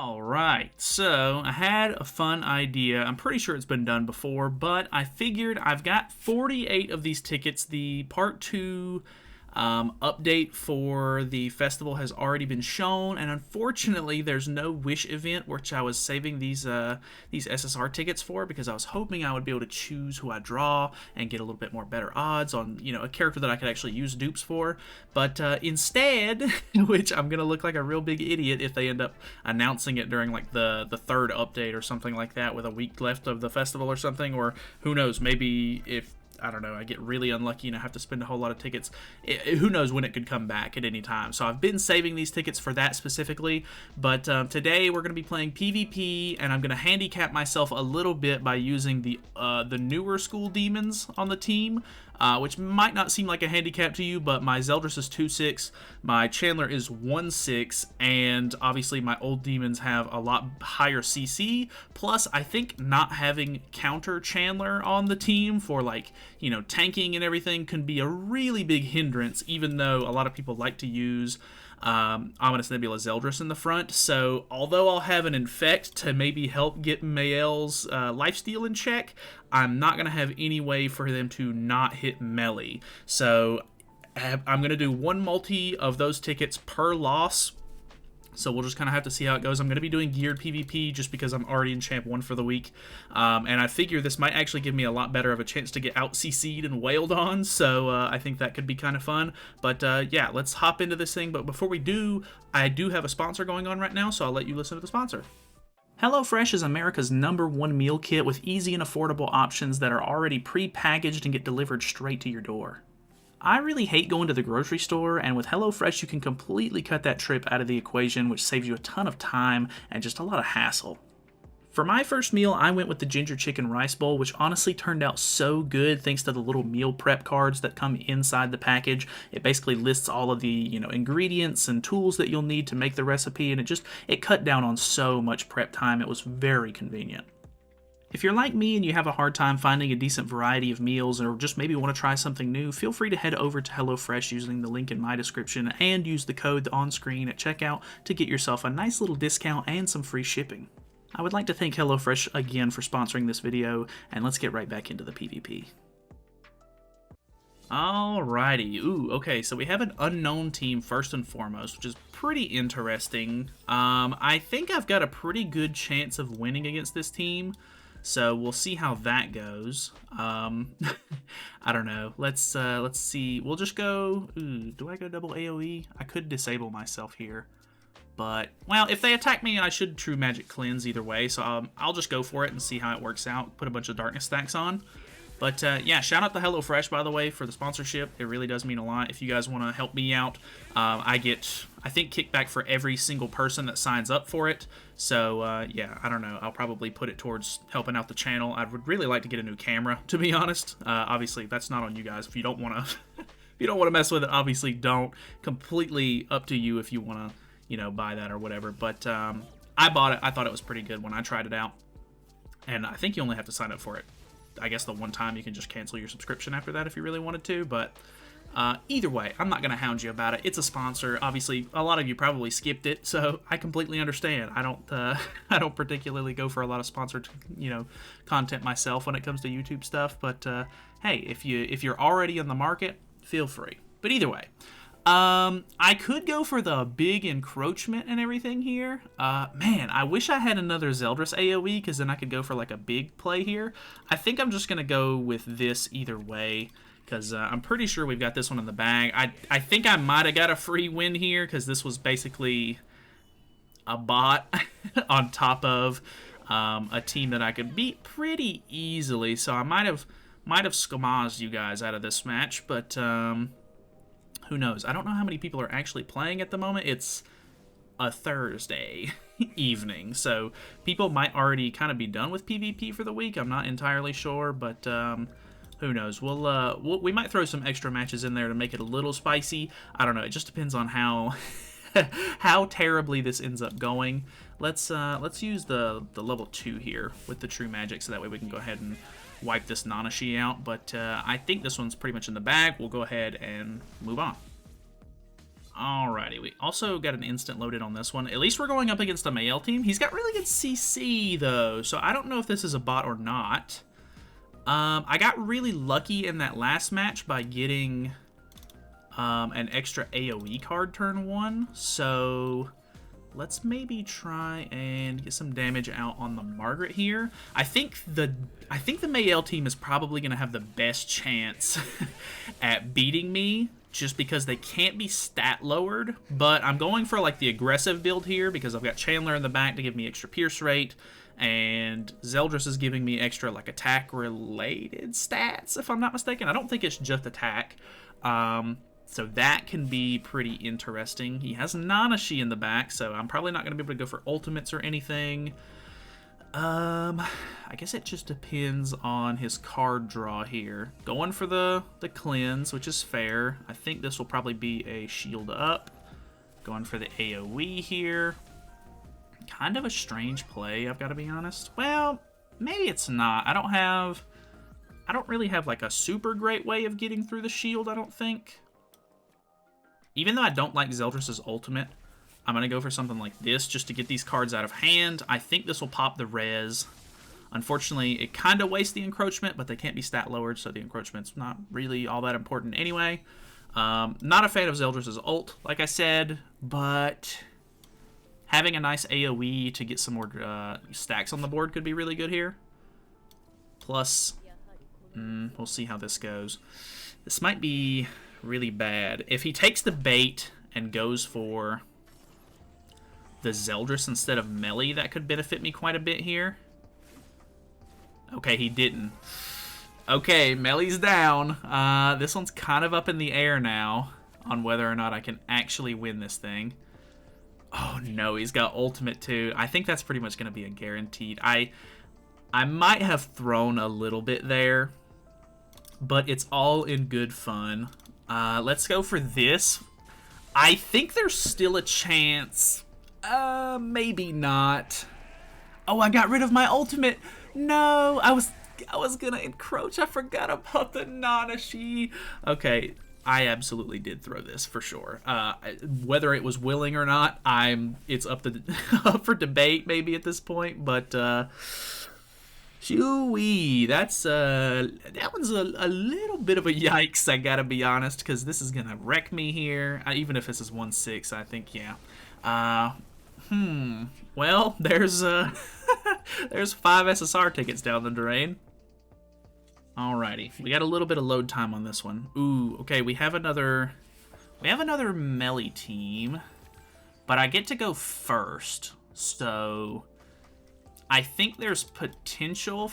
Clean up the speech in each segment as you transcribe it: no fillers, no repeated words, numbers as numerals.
Alright, so I had a fun idea. I'm pretty sure it's been done before, but I figured I've got 48 of these tickets. The Part 2 update for the festival has already been shown, and unfortunately there's no Wish event, which I was saving these SSR tickets for, because I was hoping I would be able to choose who I draw and get a little bit more better odds on, a character that I could actually use dupes for. But instead, which I'm gonna look like a real big idiot if they end up announcing it during like the third update or something like that, with a week left of the festival or something, or who knows, maybe if I don't know, I get really unlucky and I have to spend a whole lot of tickets. Who knows when it could come back at any time. So I've been saving these tickets for that specifically. But today we're going to be playing PvP, and I'm going to handicap myself a little bit by using the newer school demons on the team. Which might not seem like a handicap to you, but my Zeldris is 2-6, my Chandler is 1-6, and obviously my old demons have a lot higher CC, plus I think not having counter Chandler on the team for tanking and everything can be a really big hindrance, even though a lot of people like to use Ominous Nebula Zeldris in the front. So although I'll have an infect to maybe help get Mael's lifesteal in check, I'm not going to have any way for them to not hit melee. So I'm going to do one multi of those tickets per loss. So we'll just kind of have to see how it goes. I'm going to be doing geared PvP just because I'm already in Champ 1 for the week. And I figure this might actually give me a lot better of a chance to get out CC'd and wailed on. So I think that could be kind of fun. But yeah, let's hop into this thing. But before we do, I do have a sponsor going on right now, so I'll let you listen to the sponsor. HelloFresh is America's #1 meal kit with easy and affordable options that are already pre-packaged and get delivered straight to your door. I really hate going to the grocery store, and with HelloFresh you can completely cut that trip out of the equation, which saves you a ton of time and just a lot of hassle. For my first meal, I went with the ginger chicken rice bowl, which honestly turned out so good thanks to the little meal prep cards that come inside the package. It basically lists all of the, ingredients and tools that you'll need to make the recipe, and it cut down on so much prep time. It was very convenient. If you're like me and you have a hard time finding a decent variety of meals, or just maybe want to try something new, feel free to head over to HelloFresh using the link in my description and use the code on screen at checkout to get yourself a nice little discount and some free shipping. I would like to thank HelloFresh again for sponsoring this video, and let's get right back into the PvP. Alrighty, ooh, okay, so we have an unknown team first and foremost, which is pretty interesting. I think I've got a pretty good chance of winning against this team, so we'll see how that goes. I don't know. Let's see. We'll just go. Ooh, do I go double AoE? I could disable myself here, but well, if they attack me, I should True Magic Cleanse either way. So I'll just go for it and see how it works out. Put a bunch of darkness stacks on. But yeah, shout out to HelloFresh, by the way, for the sponsorship. It really does mean a lot. If you guys want to help me out, I get, I think, kickback for every single person that signs up for it. So yeah, I don't know. I'll probably put it towards helping out the channel. I would really like to get a new camera, to be honest. Obviously, that's not on you guys. If you don't want to, if you don't want to mess with it, obviously don't. Completely up to you if you want to, buy that or whatever. But I bought it. I thought it was pretty good when I tried it out, and I think you only have to sign up for it. I guess the one time. You can just cancel your subscription after that if you really wanted to, but either way, I'm not going to hound you about it. It's a sponsor. Obviously, a lot of you probably skipped it, so I completely understand. I don't particularly go for a lot of sponsored, content myself when it comes to YouTube stuff, but hey, if you're already in the market, feel free. But either way, I could go for the big encroachment and everything here. Man, I wish I had another Zeldris AoE, because then I could go for like a big play here. I think I'm just going to go with this either way, because I'm pretty sure we've got this one in the bag. I think I might have got a free win here, because this was basically a bot on top of a team that I could beat pretty easily. So I might have skamazed you guys out of this match, but who knows? I don't know how many people are actually playing at the moment. It's a Thursday evening, so people might already kind of be done with PvP for the week. I'm not entirely sure, but who knows? We might throw some extra matches in there to make it a little spicy. I don't know. It just depends on how how terribly this ends up going. Let's use the level 2 here with the True Magic, so that way we can go ahead and wipe this Nanashi out, but I think this one's pretty much in the bag. We'll go ahead and move on. Alrighty, we also got an instant loaded on this one. At least we're going up against a Mael team. He's got really good CC, though, so I don't know if this is a bot or not. I got really lucky in that last match by getting an extra AoE card turn 1, so let's maybe try and get some damage out on the Margaret here. I think the Mael team is probably going to have the best chance at beating me, just because they can't be stat lowered, but I'm going for like the aggressive build here because I've got Chandler in the back to give me extra pierce rate, and Zeldris is giving me extra like attack related stats, if I'm not mistaken. I don't think it's just attack, so that can be pretty interesting. He has Nanashi in the back, so I'm probably not going to be able to go for ultimates or anything. I guess it just depends on his card draw here. Going for the cleanse, which is fair. I think this will probably be a shield up. Going for the AoE here. Kind of a strange play, I've got to be honest. Well, maybe it's not. I don't really have like a super great way of getting through the shield, I don't think. Even though I don't like Zeldris' ultimate, I'm going to go for something like this just to get these cards out of hand. I think this will pop the res. Unfortunately, it kind of wastes the encroachment, but they can't be stat lowered, so the encroachment's not really all that important anyway. Not a fan of Zeldris' ult, like I said, but having a nice AoE to get some more stacks on the board could be really good here. Plus, we'll see how this goes. This might be really bad. If he takes the bait and goes for the Zeldris instead of Melee, that could benefit me quite a bit here. Okay, he didn't. Okay, Melee's down. This one's kind of up in the air now on whether or not I can actually win this thing. Oh no, he's got ultimate too. I think that's pretty much going to be a guaranteed. I might have thrown a little bit there, but it's all in good fun. Let's go for this. I think there's still a chance. Maybe not. Oh, I got rid of my ultimate. No, I was gonna encroach. I forgot about the Nanashi. Okay, I absolutely did throw this for sure. Whether it was willing or not, it's up for debate maybe at this point. But shoo-wee, that one's a little bit of a yikes. I gotta be honest, because this is gonna wreck me here. Even if this is 1-6, I think yeah. Well, there's there's 5 SSR tickets down the drain. Alrighty, we got a little bit of load time on this one. Ooh, okay, we have another Melee team, but I get to go first, so I think there's potential.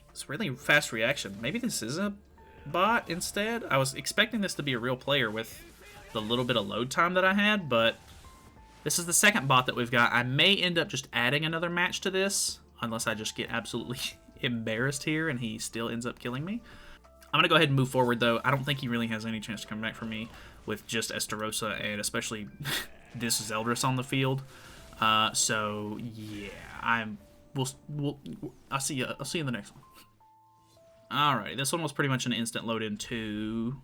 It's really fast reaction. Maybe this is a bot instead. I was expecting this to be a real player with the little bit of load time that I had, but this is the second bot that we've got. I may end up just adding another match to this, unless I just get absolutely embarrassed here and he still ends up killing me. I'm going to go ahead and move forward, though. I don't think he really has any chance to come back for me with just Estarossa and especially this Zeldris on the field. So, yeah, I'll see you in the next one. Alright, this one was pretty much an instant load in too.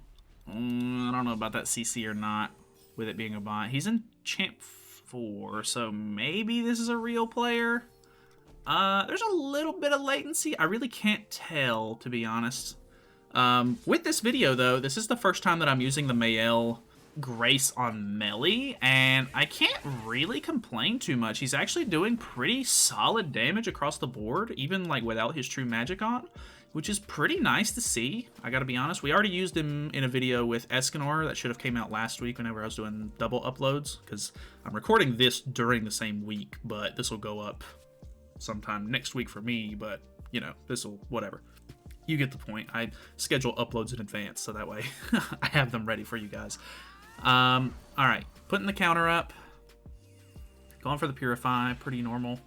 I don't know about that CC or not, with it being a bot. He's in Champ 4, so maybe this is a real player. There's a little bit of latency. I really can't tell, to be honest. With this video, though, this is the first time that I'm using the Mael Grace on Melee, and I can't really complain too much. He's actually doing pretty solid damage across the board, even like without his true magic on, which is pretty nice to see. I gotta be honest, we already used him in a video with Escanor that should have came out last week whenever I was doing double uploads, because I'm recording this during the same week, but this will go up sometime next week for me, but you know, this will, whatever. You get the point. I schedule uploads in advance, so that way I have them ready for you guys. Alright, putting the counter up. Going for the Purify, pretty normal.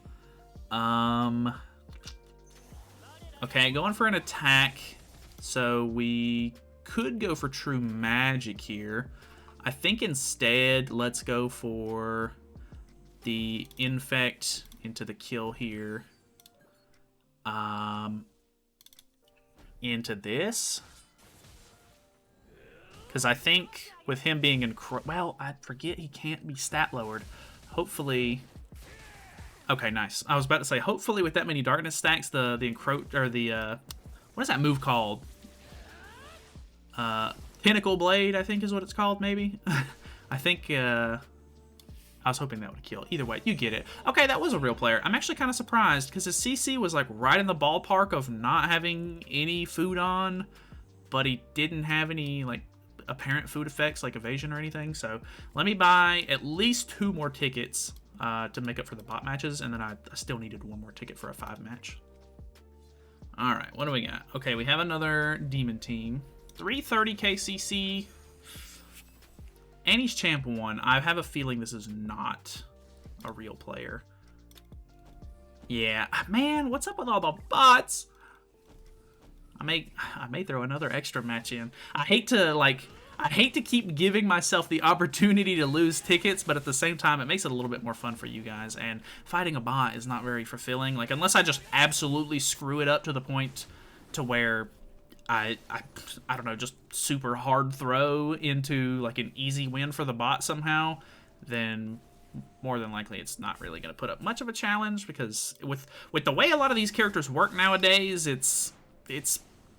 Okay, going for an attack. So we could go for True Magic here. I think instead, let's go for the Infect into the kill here. Into this. Because I think with him being well, I forget he can't be stat lowered. Hopefully. Okay, nice. I was about to say, hopefully with that many darkness stacks, the encroach or the what is that move called? Pinnacle Blade, I think is what it's called. Maybe. I think. I was hoping that would kill. Either way, you get it. Okay, that was a real player. I'm actually kind of surprised because his CC was like right in the ballpark of not having any food on, but he didn't have any like apparent food effects like evasion or anything. So let me buy at least 2 more tickets to make up for the bot matches, and then I still needed 1 more ticket for a 5 match. All right, what do we got? Okay, we have another demon team. 330k CC. And he's champ 1. I have a feeling this is not a real player. Yeah, man, what's up with all the bots? I may throw another extra match in. I hate to keep giving myself the opportunity to lose tickets, but at the same time, it makes it a little bit more fun for you guys. And fighting a bot is not very fulfilling. Like, unless I just absolutely screw it up to the point to where I don't know, just super hard throw into like an easy win for the bot somehow, then more than likely it's not really going to put up much of a challenge, because with the way a lot of these characters work nowadays,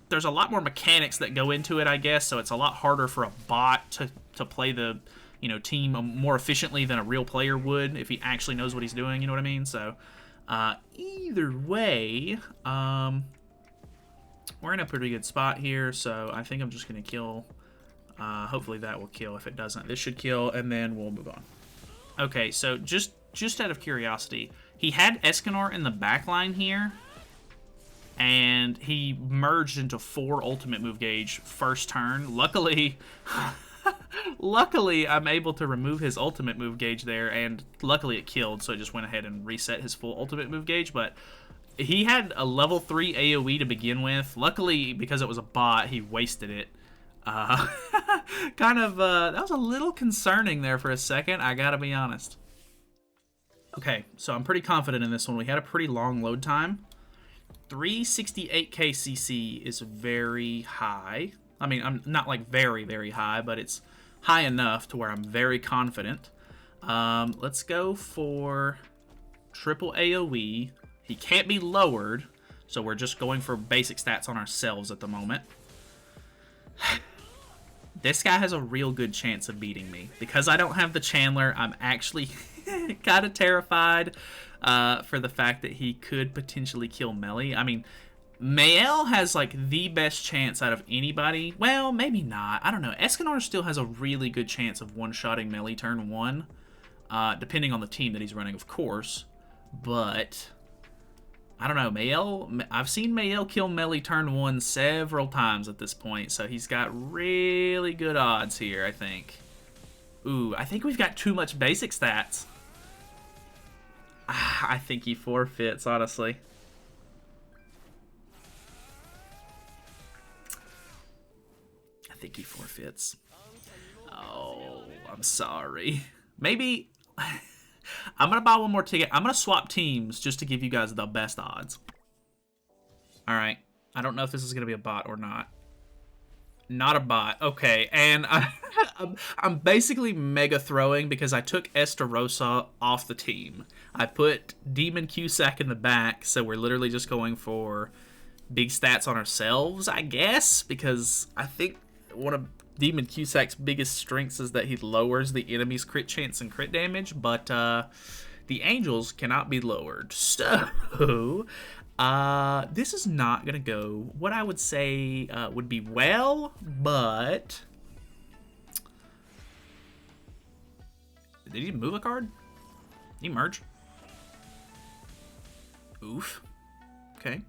there's a lot more mechanics that go into it, I guess, so it's a lot harder for a bot to play the, you know, team more efficiently than a real player would if he actually knows what he's doing, you know what I mean? So either way, we're in a pretty good spot here, so I think I'm just going to kill. Hopefully that will kill. If it doesn't, this should kill, and then we'll move on. Okay, so just out of curiosity, he had Escanor in the backline here, and he merged into 4 ultimate move gauge first turn. Luckily, luckily I'm able to remove his ultimate move gauge there, and luckily it killed, so I just went ahead and reset his full ultimate move gauge, but he had a level 3 AoE to begin with. Luckily, because it was a bot, he wasted it. That was a little concerning there for a second, I gotta be honest. Okay, so I'm pretty confident in this one. We had a pretty long load time. 368k CC is very high. I mean, I'm not like very, very high, but it's high enough to where I'm very confident. Let's go for triple AoE. He can't be lowered, so we're just going for basic stats on ourselves at the moment. This guy has a real good chance of beating me. Because I don't have the Chandler, I'm actually kind of terrified for the fact that he could potentially kill Melly. I mean, Mael has like the best chance out of anybody. Well, maybe not. I don't know. Escanor still has a really good chance of one-shotting Melly turn 1. Depending on the team that he's running, of course. But I don't know, Mael, I've seen Mael kill Melly turn 1 several times at this point, so he's got really good odds here, I think. Ooh, I think we've got too much basic stats. I think he forfeits, honestly. I think he forfeits. Oh, I'm sorry. Maybe I'm going to buy 1 more ticket. I'm going to swap teams just to give you guys the best odds. All right. I don't know if this is going to be a bot or not. Not a bot. Okay. And I'm basically mega throwing because I took Estarossa off the team. I put Demon Cusack in the back, so we're literally just going for big stats on ourselves, I guess, because I think one of Demon Cusack's biggest strengths is that he lowers the enemy's crit chance and crit damage, but the angels cannot be lowered. So this is not gonna go what I would say would be well, but did he move a card? Did he merge? Oof. Okay.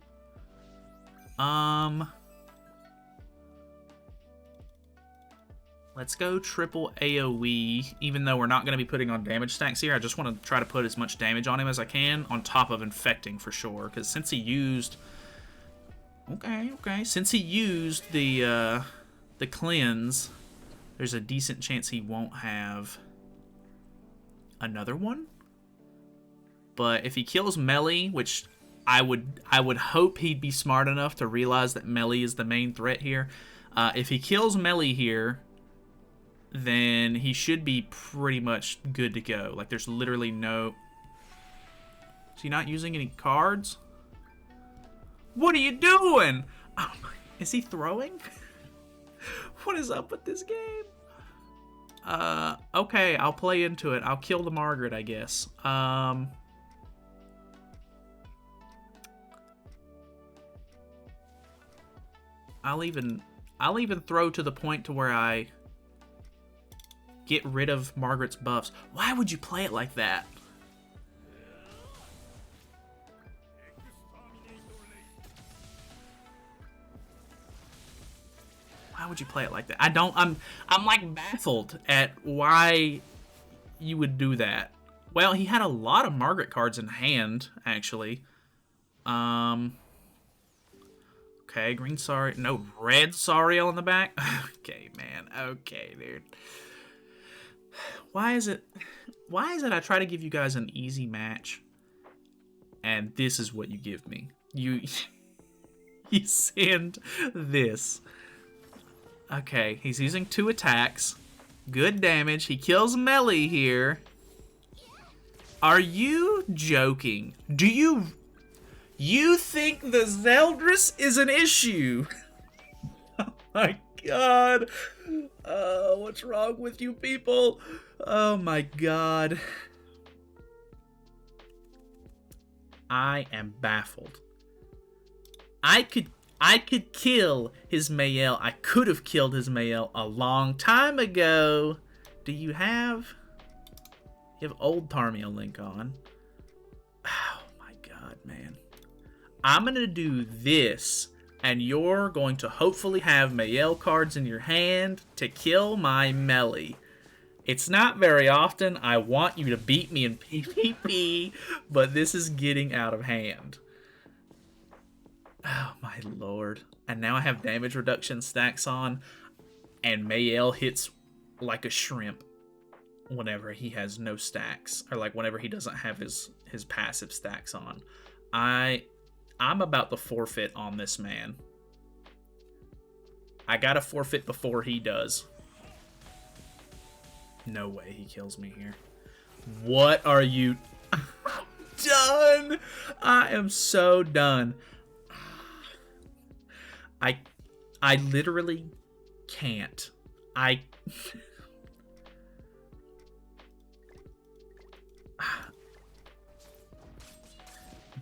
Let's go triple AoE, even though we're not going to be putting on damage stacks here. I just want to try to put as much damage on him as I can, on top of infecting for sure. Because since he used... Okay. Since he used the cleanse, there's a decent chance he won't have another one. But if he kills Melly, which I would hope he'd be smart enough to realize that Melly is the main threat here. If he kills Melly here, then he should be pretty much good to go. Like, there's literally no... Is he not using any cards? What are you doing? Oh my... Is he throwing? What is up with this game? Okay, I'll play into it. I'll kill the Margaret, I guess. I'll even throw to the point to where I get rid of Margaret's buffs. Why would you play it like that? Why would you play it like that? I'm like baffled at why you would do that. Well, he had a lot of Margaret cards in hand, actually. Okay, green sorry, no red Sariel in the back. Okay, man. Okay, dude. Why is it I try to give you guys an easy match and this is what you give me? You send this. Okay, he's using 2 attacks. Good damage. He kills Melee here. Are you joking? Do you think the Zeldris is an issue? Oh my god. What's wrong with you people? Oh my god. I am baffled. I could kill his Mayel. I could have killed his Mayel a long time ago. Do you have... You have old Tarmiel Link on. Oh my god, man. I'm going to do this, and you're going to hopefully have Mayel cards in your hand to kill my Melee. It's not very often I want you to beat me in PvP, but this is getting out of hand. Oh my lord. And now I have damage reduction stacks on, and Mayel hits like a shrimp whenever he has no stacks, or like whenever he doesn't have his passive stacks on. I'm about to forfeit on this man. I gotta forfeit before he does. No way he kills me here. What are you... done! I am so done. I literally can't.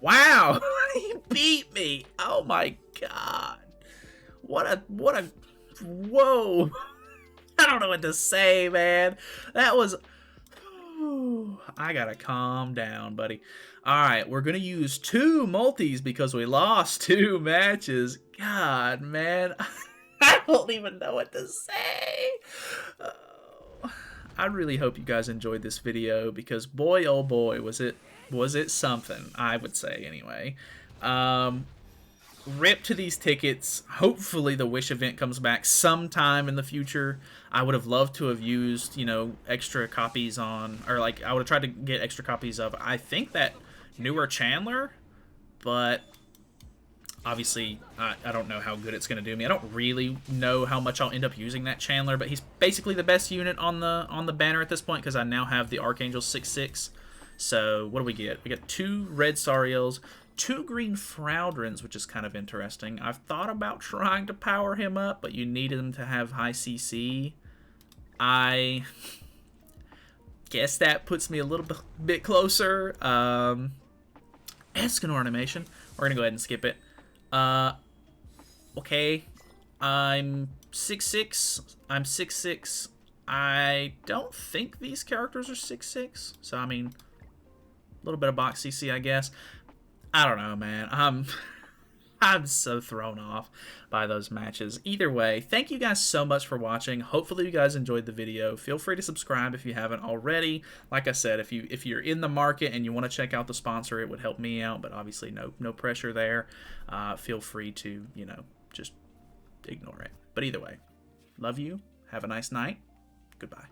Wow! He beat me! Oh my god. What a... Whoa! I don't know what to say, man. That was... I gotta calm down, buddy. Alright, we're gonna use 2 multis because we lost 2 matches. God, man. I don't even know what to say. I really hope you guys enjoyed this video because boy, oh boy, was it something, I would say anyway. Rip to these tickets. Hopefully the Wish event comes back sometime in the future. I would have loved to have used, you know, extra copies on, or like I would have tried to get extra copies of, I think that newer Chandler, but obviously I don't know how good it's going to do me. I don't really know how much I'll end up using that Chandler, but he's basically the best unit on the banner at this point because I now have the Archangel 6/6. So what do we get? We get 2 red Sariels, 2 green Froudrins, which is kind of interesting. I've thought about trying to power him up, but you need him to have high CC. I guess that puts me a little bit closer. Escanor animation. We're going to go ahead and skip it. Okay. I'm 6'6". I'm 6'6". I don't think these characters are 6'6". So, I mean, a little bit of box CC, I guess. I don't know, man. I'm so thrown off by those matches. Either way, thank you guys so much for watching. Hopefully you guys enjoyed the video. Feel free to subscribe if you haven't already. Like I said, if you're in the market and you want to check out the sponsor, it would help me out, but obviously no pressure there. Feel free to, you know, just ignore it. But either way, love you. Have a nice night. Goodbye.